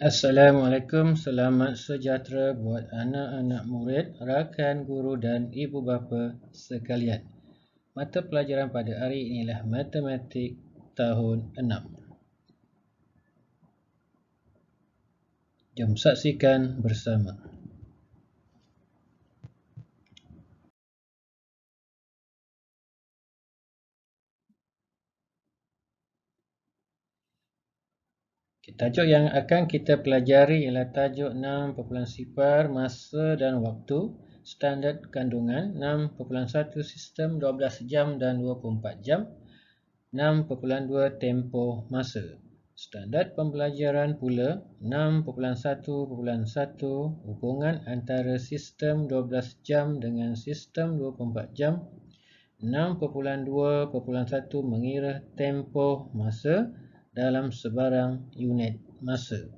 Assalamualaikum, selamat sejahtera buat anak-anak murid, rakan guru dan ibu bapa sekalian. Mata pelajaran pada hari inilah Matematik tahun 6. Jom saksikan bersama. Tajuk yang akan kita pelajari ialah tajuk 6.0 masa dan waktu, standard kandungan, 6.1 sistem 12 jam dan 24 jam, 6.2 tempoh masa. Standard pembelajaran pula 6.1.1 hubungan antara sistem 12 jam dengan sistem 24 jam. 6.2.1 mengira tempoh masa dalam sebarang unit masa.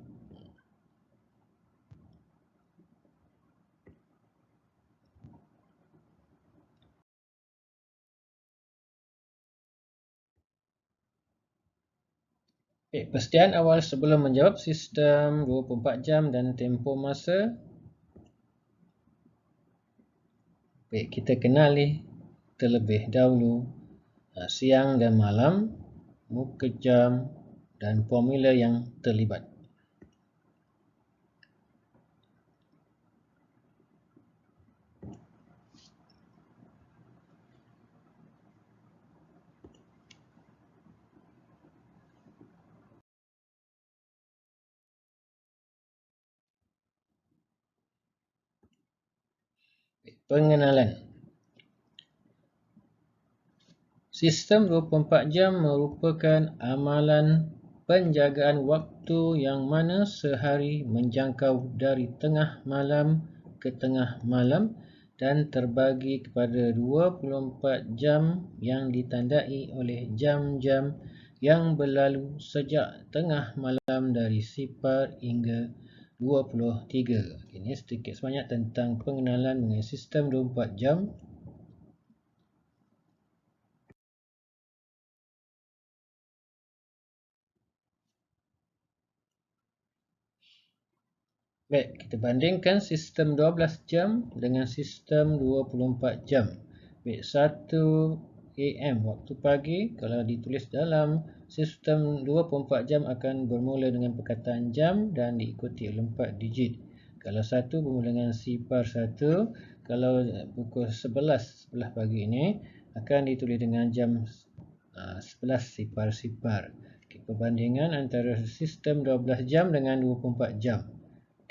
Persediaan awal sebelum menjawab sistem 24 jam dan tempoh masa. Kita kenali terlebih dahulu siang dan malam, muka jam dan formula yang terlibat. Pengenalan. Sistem 24 jam merupakan amalan penjagaan waktu yang mana sehari menjangkau dari tengah malam ke tengah malam dan terbagi kepada 24 jam yang ditandai oleh jam-jam yang berlalu sejak tengah malam dari 0 hingga 23. Ini sedikit sebanyak tentang pengenalan mengenai sistem 24 jam. Baik, kita bandingkan sistem 12 jam dengan sistem 24 jam. Baik, 1 AM waktu pagi, kalau ditulis dalam sistem 24 jam akan bermula dengan perkataan jam dan diikuti oleh 4 digit. Kalau 1 bermula dengan 0.1, kalau pukul 11 pagi ini akan ditulis dengan jam 11.00. Perbandingan antara sistem 12 jam dengan 24 jam.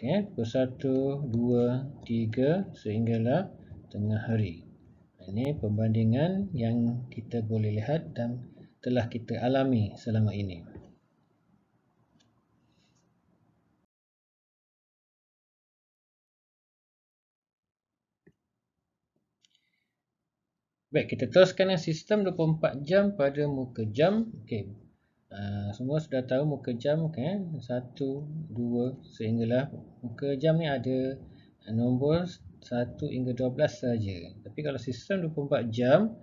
Pukul 1, 2, 3 sehinggalah tengah hari. Ini perbandingan yang kita boleh lihat dan telah kita alami selama ini. Baik, kita teruskan dengan sistem 24 jam pada muka jam. Semua sudah tahu muka jam, 1, 2 sehinggalah muka jam ni ada nombor 1 hingga 12 saja. Tapi kalau sistem 24 jam,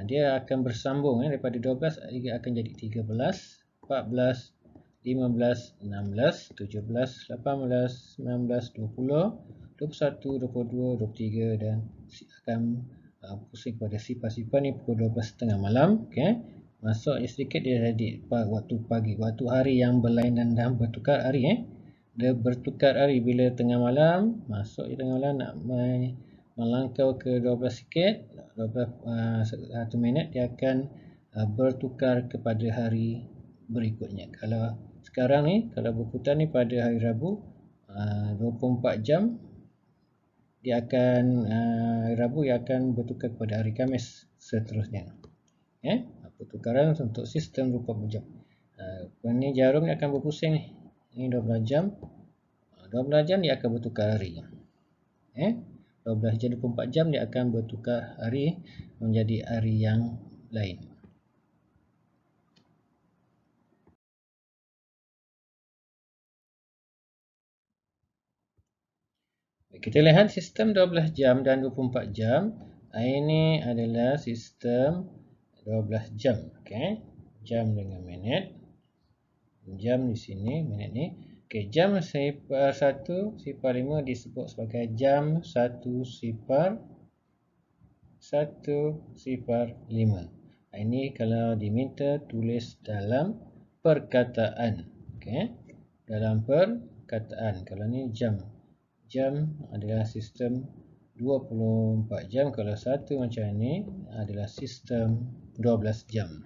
dia akan bersambung daripada 12 dia akan jadi 13, 14, 15, 16, 17, 18, 19, 20, 21, 22, 23 dan akan pusing pada sifar-sifar ni pukul 12.30 malam. Masuk sedikit dia jadi waktu pagi, waktu hari yang berlainan dan bertukar hari. Dia bertukar hari bila tengah malam, masuk di tengah malam nak melangkau ke 12 sikit, 1 minit dia akan bertukar kepada hari berikutnya. Kalau sekarang ni, kalau berputar ni pada hari Rabu, 24 jam dia akan Rabu ia akan bertukar kepada hari Khamis seterusnya. Pertukaran untuk sistem 24 jam. Ini jarum ni akan berpusing ni. Ini 12 jam. 12 jam dia akan bertukar hari. 12 jam 24 jam dia akan bertukar hari menjadi hari yang lain. Kita lihat sistem 12 jam dan 24 jam. Ini adalah sistem 12 jam. Jam dengan minit. Jam di sini, minit ni. Okey, jam 1:05 disebut sebagai jam 1:05. Ini kalau diminta tulis dalam perkataan. Okey, dalam perkataan. Kalau ni jam. Jam adalah sistem 24 jam. Kalau satu macam ni adalah sistem 12 jam.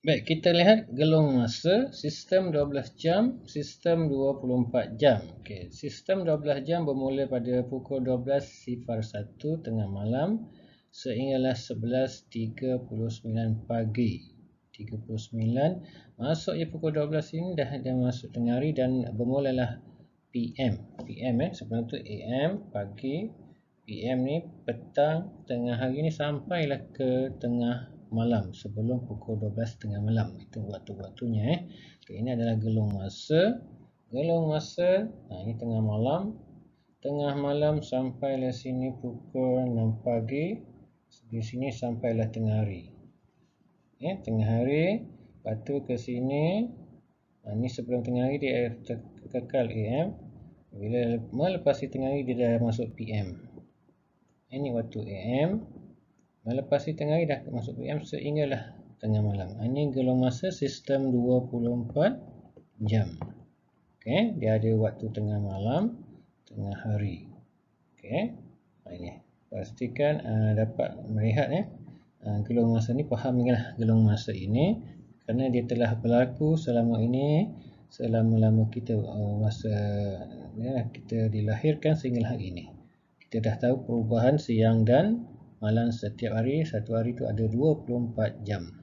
Baik, kita lihat gelung masa sistem 12 jam, sistem 24 jam. Okey, sistem 12 jam bermula pada pukul 12.01 tengah malam sehinggalah 11.39 pagi. 39 masuknya pukul 12 ini dah masuk tengah hari dan bermulalah PM. Sebelum tu AM pagi, PM ni petang, tengah hari ni sampailah ke tengah malam sebelum pukul 12 tengah malam. Itu waktu-waktunya. Okay, ini adalah gelung masa. Gelung masa, ini tengah malam. Tengah malam sampailah sini pukul 6 pagi. Di sini sampailah tengah hari. Tengah hari, lepas tu ke sini. Ini sebelum tengah hari dia kekal AM. Bila melepasi tengah hari dia dah masuk PM. Ini waktu AM. Melepasi tengah hari dah masuk PM sehinggalah tengah malam. Ini gelung masa sistem 24 jam. Okey, dia ada waktu tengah malam, tengah hari. Okey. Ini pastikan dapat melihat gelung masa ni, fahamlah gelung masa ini kerana dia telah berlaku selama ini, selama-lama kita masa kita dilahirkan sehingga hari ini. Kita dah tahu perubahan siang dan malam setiap hari. Satu hari tu ada 24 jam.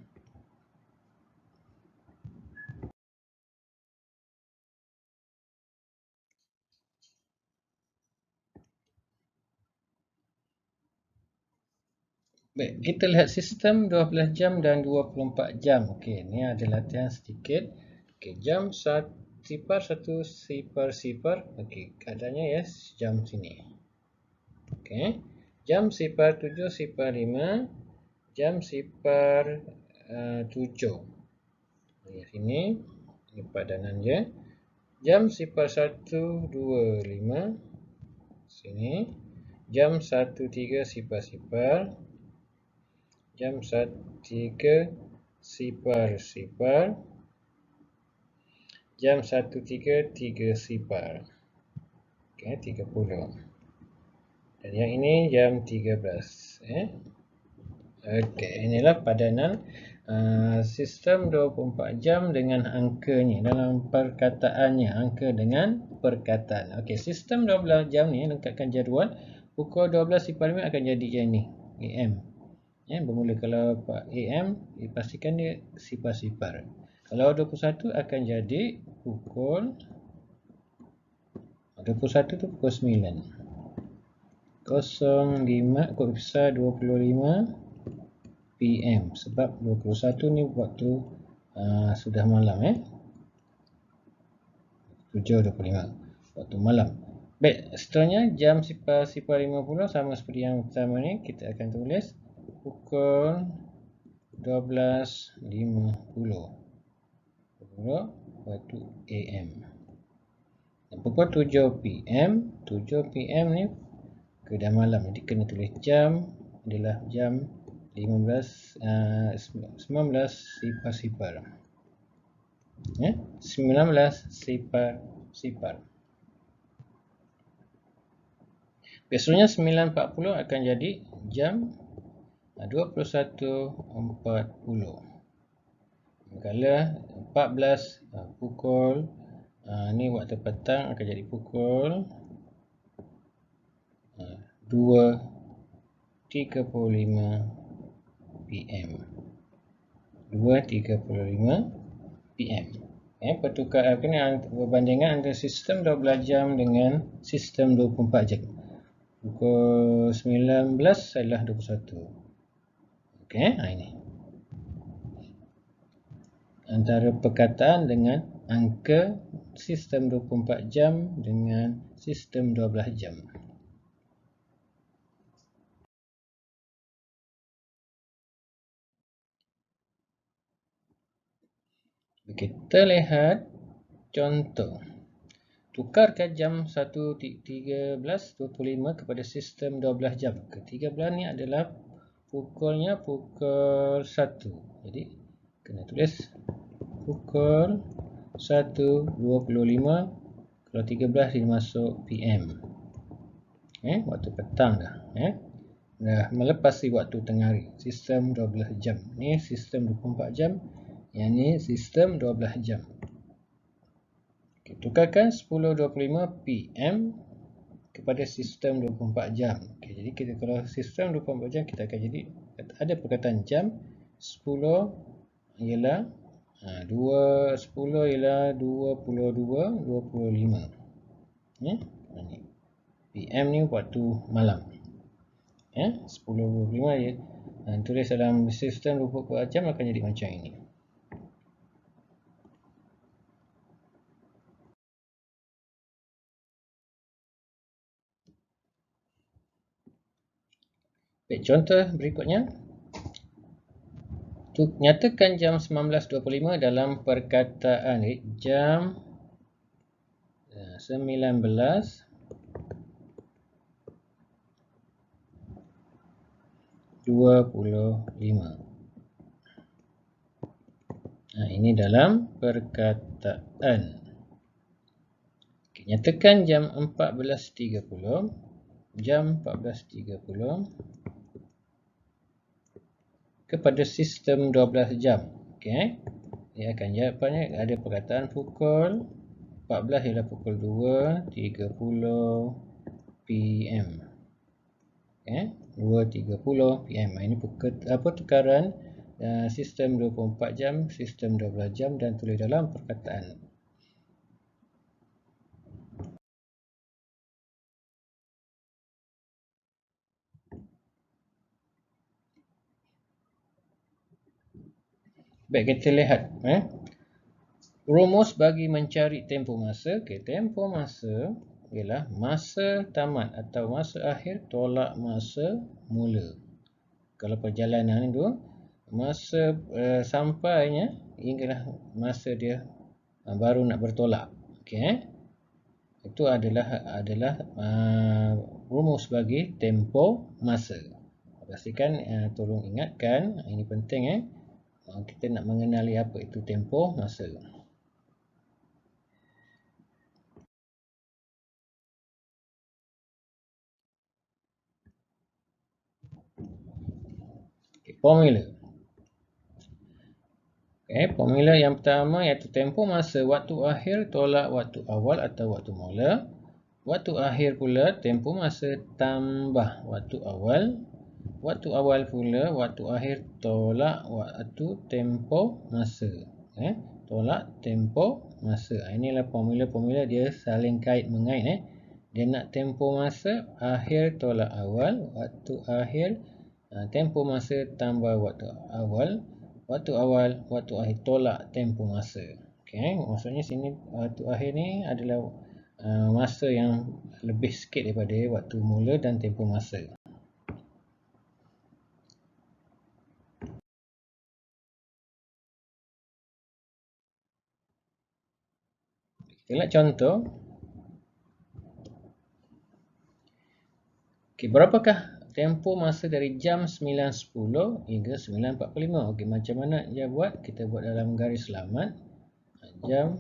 Baik, kita lihat sistem 12 jam dan 24 jam. Okey, ni ada latihan sedikit. Okey, jam 1:00. Okey, keadaannya ya jam sini. Okey, jam 07:05, jam 07. Di sini ini padanan dia. Jam 01:25 sini. Jam 13:00. Jam 13:00. Jam 13:30. Okey, 30. Dan yang ini jam 13. Okey, inilah padanan sistem 24 jam dengan angkanya dalam perkataannya, angka dengan perkataan. Okey, sistem 12 jam ni lengkapkan jadual. Pukul 12.05 akan jadi yang ni, AM. Bermula kalau AM dipastikan dia sifar-sifar. Kalau 21 akan jadi pukul 21 tu pukul 9. 05 kod besar 25 PM sebab 21 ni waktu sudah malam 7.25 waktu malam. Baik, seterusnya jam 00.50 sama seperti yang pertama ni, kita akan tulis pukul 12.50 waktu AM. Dan pukul 7 PM, 7 PM ni dah malam, jadi kena tulis jam adalah jam 19:00. 19:00. Biasanya 9.40 akan jadi jam 21.40. Kalau 14 pukul ni waktu petang akan jadi pukul 2.35 PM. 2.35 PM. Pertukaran perbandingan antara sistem 12 jam dengan sistem 24 jam. Pukul 19 adalah 21. Okey, ini antara perkataan dengan angka sistem 24 jam dengan sistem 12 jam. Kita lihat contoh. Tukarkan jam 13.25 kepada sistem 12 jam. Ke-13 ni adalah pukul 1. Jadi kena tulis pukul 1.25. Kalau 13 dia masuk PM. Waktu petang dah. Dah melepasi waktu tengah hari. Sistem 12 jam. Ni sistem 24 jam. Yang ni sistem 12 jam. Tukarkan 10.25 PM kepada sistem 24 jam. Jadi kita kalau sistem 24 jam kita akan jadi ada perkataan jam. 10 ialah 10 ialah 22.25. PM ni waktu malam. 10.25 dia tulis dalam sistem 24 jam akan jadi macam ini. Baik, contoh berikutnya. Nyatakan jam 19.25 dalam perkataan jam 19.25. Ini dalam perkataan. Nyatakan jam 14.30. Jam 14.30 kepada sistem 12 jam. Dia akan jawapannya ada perkataan pukul 14 ialah pukul 2.30 PM. 2.30 PM. Ini tukaran sistem 24 jam, sistem 12 jam dan tulis dalam perkataan. Baik, kita lihat rumus bagi mencari tempoh masa. Tempoh masa ialah masa tamat atau masa akhir tolak masa mula. Kalau perjalanan itu masa sampainya hinggalah masa dia baru nak bertolak. Itu adalah rumus bagi tempoh masa. Pastikan tolong ingatkan, ini penting kita nak mengenali apa itu tempoh masa. Formula. Formula yang pertama iaitu tempoh masa waktu akhir tolak waktu awal atau waktu mula. Waktu akhir pula tempoh masa tambah waktu awal. Waktu awal pula waktu akhir tolak waktu tempoh masa. Tolak tempoh masa. Inilah formula-formula dia saling kait mengait. Dia nak tempoh masa akhir tolak awal, waktu akhir tempoh masa tambah waktu awal, waktu awal, waktu akhir tolak tempoh masa. Maksudnya sini waktu akhir ni adalah masa yang lebih sikit daripada waktu mula dan tempoh masa. Kita lihat contoh. Berapakah tempoh masa dari jam 9.10 hingga 9.45? Macam mana dia buat? Kita buat dalam garis selamat. Jam,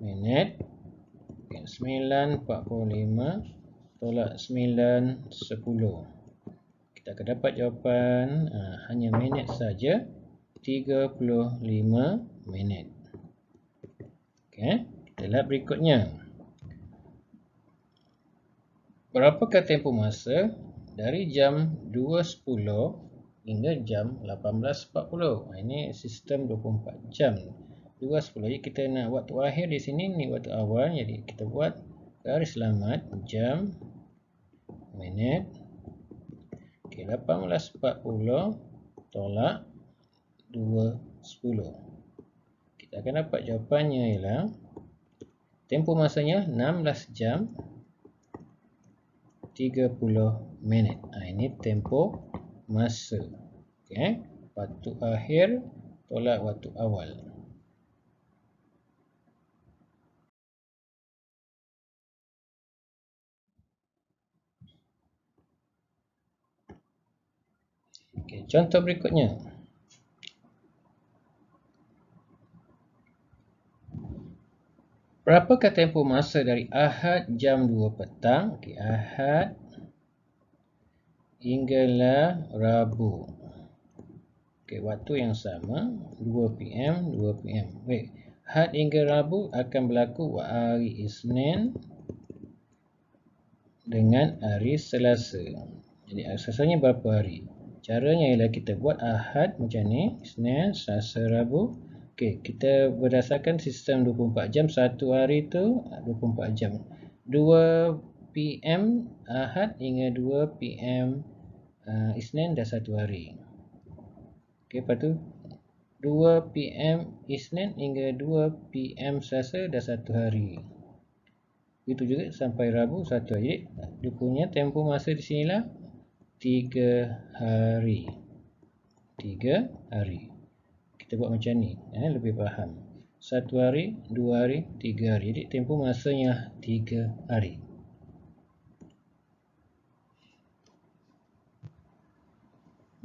minit, 9.45 tolak 9.10. Kita akan dapat jawapan hanya minit saja, 35 minit. Kita lihat berikutnya. Berapakah tempoh masa dari jam 2.10 hingga jam 18.40? Ini sistem 24 jam. 2.10. Jadi kita nak waktu akhir di sini, ni waktu awal. Jadi kita buat garis selamat jam, minit. 18.40 tolak 2.10. Kita kita akan dapat jawapannya ialah tempoh masanya 16 jam 30 minit. Ini tempoh masa. Okay. Waktu akhir tolak waktu awal. Okay. Contoh berikutnya. Berapakah tempoh masa dari Ahad jam 2 petang, okay, Ahad hinggalah Rabu. Okay, waktu yang sama, 2 PM, 2 PM. Baik, Ahad hingga Rabu akan berlaku hari Isnin dengan hari Selasa. Jadi asasnya berapa hari? Caranya ialah kita buat Ahad macam ni, Isnin, Selasa, Rabu. Okey, kita berdasarkan sistem 24 jam, satu hari tu 24 jam. 2 PM Ahad hingga 2 PM Isnin dah satu hari. Okey, lepas tu 2 PM Isnin hingga 2 PM Selasa dah satu hari. Itu juga sampai Rabu satu hari. Dia punya tempoh masa di sinilah 3 hari. 3 hari. Kita buat macam ni, lebih faham. 1 hari, 2 hari, 3 hari. Jadi tempoh masanya 3 hari.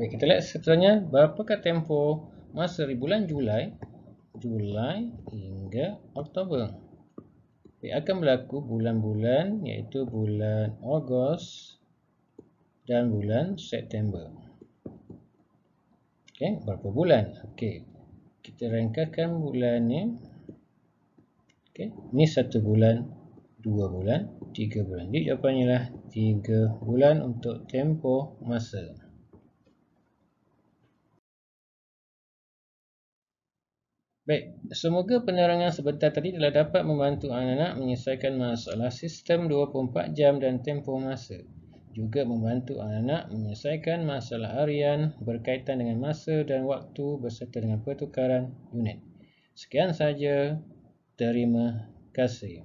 Baik, kita lihat seterusnya. Berapakah tempoh masa di bulan Julai hingga Oktober? Baik, akan berlaku bulan-bulan iaitu bulan Ogos dan bulan September. Okey, berapa bulan? Okey, kita ringkaskan bulan ni. Okey, ni 1 bulan, 2 bulan, 3 bulan. Jadi jawapannya lah 3 bulan untuk tempoh masa. Baik, semoga penerangan sebentar tadi telah dapat membantu anak-anak menyelesaikan masalah sistem 24 jam dan tempoh masa. Juga membantu anak-anak menyelesaikan masalah harian berkaitan dengan masa dan waktu berserta dengan pertukaran unit. Sekian sahaja. Terima kasih.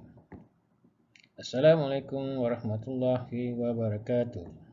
Assalamualaikum warahmatullahi wabarakatuh.